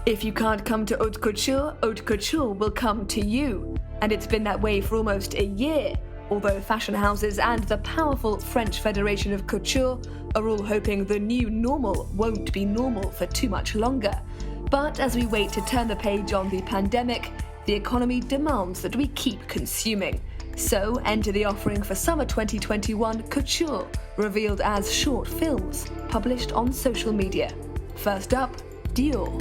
If you can't come to Haute Couture will come to you. And it's been that way for almost a year, although fashion houses and the powerful French Federation of Couture are all hoping the new normal won't be normal for too much longer. But as we wait to turn the page on the pandemic, the economy demands that we keep consuming. So enter the offering for summer 2021 Couture, revealed as short films, published on social media. First up, Dior.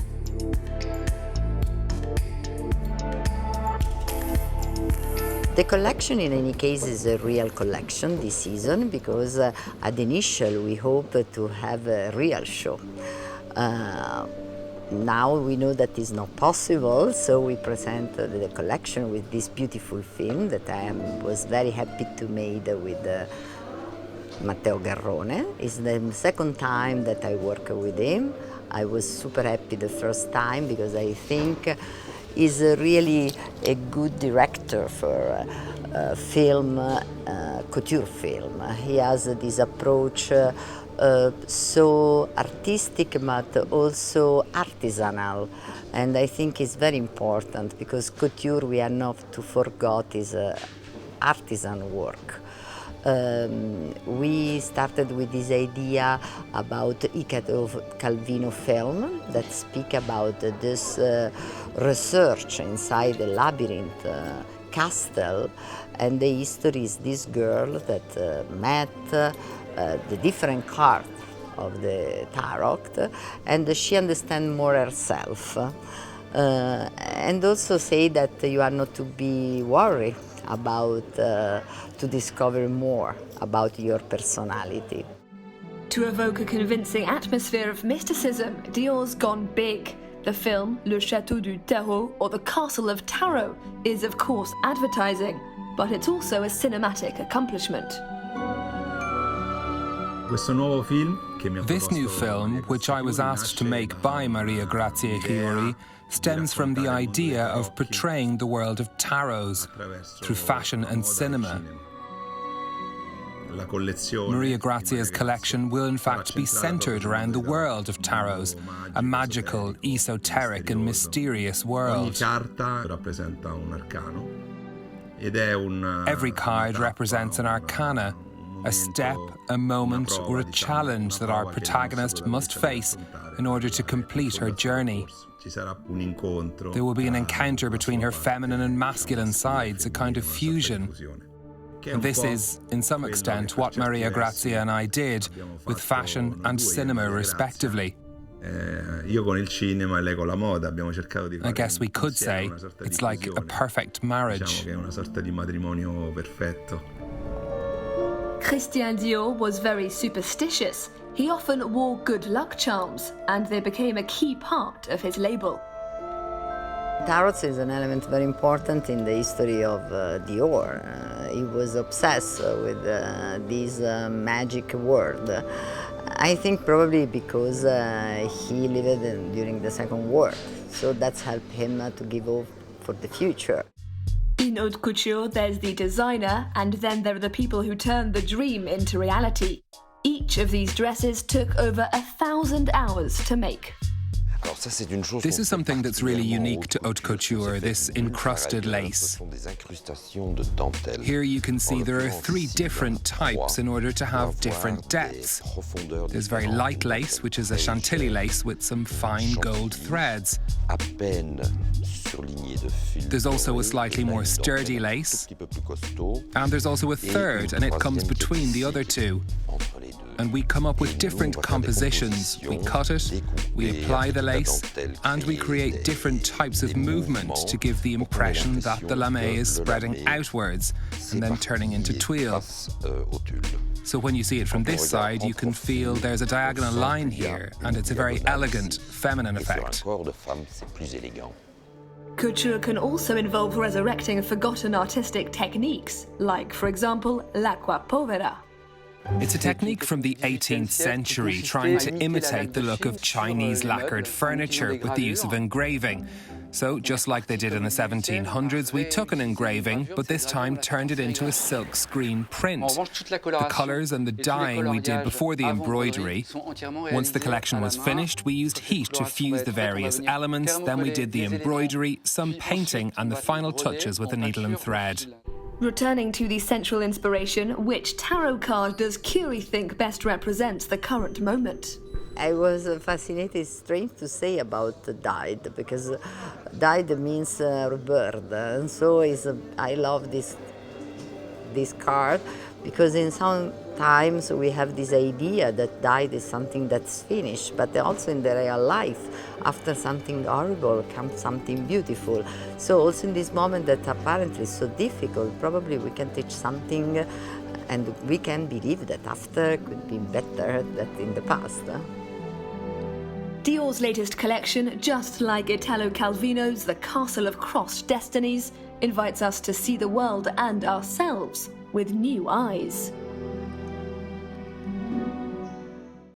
The collection in any case is a real collection this season because at the initial we hope to have a real show. Now we know that is not possible, so we present the collection with this beautiful film that I was very happy to make with Matteo Garrone. It's the second time that I work with him. I was super happy the first time because I think he's really a good director for film, couture film. He has this approach so artistic but also artisanal, and I think it's very important because couture, we are not to forget, is artisan work. We started with this idea about Calvino film that speak about this research inside the labyrinth castle, and the history is this girl that met the different cards of the tarot, and she understands more herself. And also say that you are not to be worried about to discover more about your personality. To evoke a convincing atmosphere of mysticism, Dior's gone big. The film, Le Château du Tarot, or The Castle of Tarot, is of course advertising, but it's also a cinematic accomplishment. This new film, which I was asked to make by Maria Grazia Chiuri, stems from the idea of portraying the world of tarots through fashion and cinema. Maria Grazia's collection will in fact be centered around the world of tarots, a magical, esoteric and mysterious world. Every card represents an arcana, a step, a moment or a challenge that our protagonist must face in order to complete her journey. There will be an encounter between her feminine and masculine sides, a kind of fusion. And this is, in some extent, what Maria Grazia and I did with fashion and cinema, respectively. I guess we could say it's like a perfect marriage. Christian Dior was very superstitious. He often wore good luck charms, and they became a key part of his label. Tarot is an element very important in the history of Dior. He was obsessed with this magic world. I think probably because he lived during the Second War, so that's helped him to give hope for the future. In haute couture, there's the designer, and then there are the people who turn the dream into reality. Each of these dresses took over 1,000 hours to make. This is something that's really unique to haute couture, this encrusted lace. Here you can see there are 3 different types in order to have different depths. There's very light lace, which is a chantilly lace with some fine gold threads. There's also a slightly more sturdy lace. And there's also a third, and it comes between the other 2. And we come up with different compositions. We cut it, we apply the lace, and we create different types of movement to give the impression that the lamé is spreading outwards and then turning into tuile. So when you see it from this side, you can feel there's a diagonal line here, and it's a very elegant, feminine effect. Couture can also involve resurrecting forgotten artistic techniques, like, for example, l'acqua povera. It's a technique from the 18th century, trying to imitate the look of Chinese lacquered furniture with the use of engraving. So, just like they did in the 1700s, we took an engraving, but this time turned it into a silk screen print. The colours and the dyeing we did before the embroidery. Once the collection was finished, we used heat to fuse the various elements, then we did the embroidery, some painting, and the final touches with a needle and thread. Returning to the central inspiration, which tarot card does Curie think best represents the current moment? I was fascinated, it's strange to say about dyed, because dyed means rebirth, and so I love this card, because in some times we have this idea that dyed is something that's finished, but also in the real life, after something horrible comes something beautiful. So also in this moment that apparently is so difficult, probably we can teach something, and we can believe that after could be better than in the past. Dior's latest collection, just like Italo Calvino's The Castle of Crossed Destinies, invites us to see the world and ourselves with new eyes.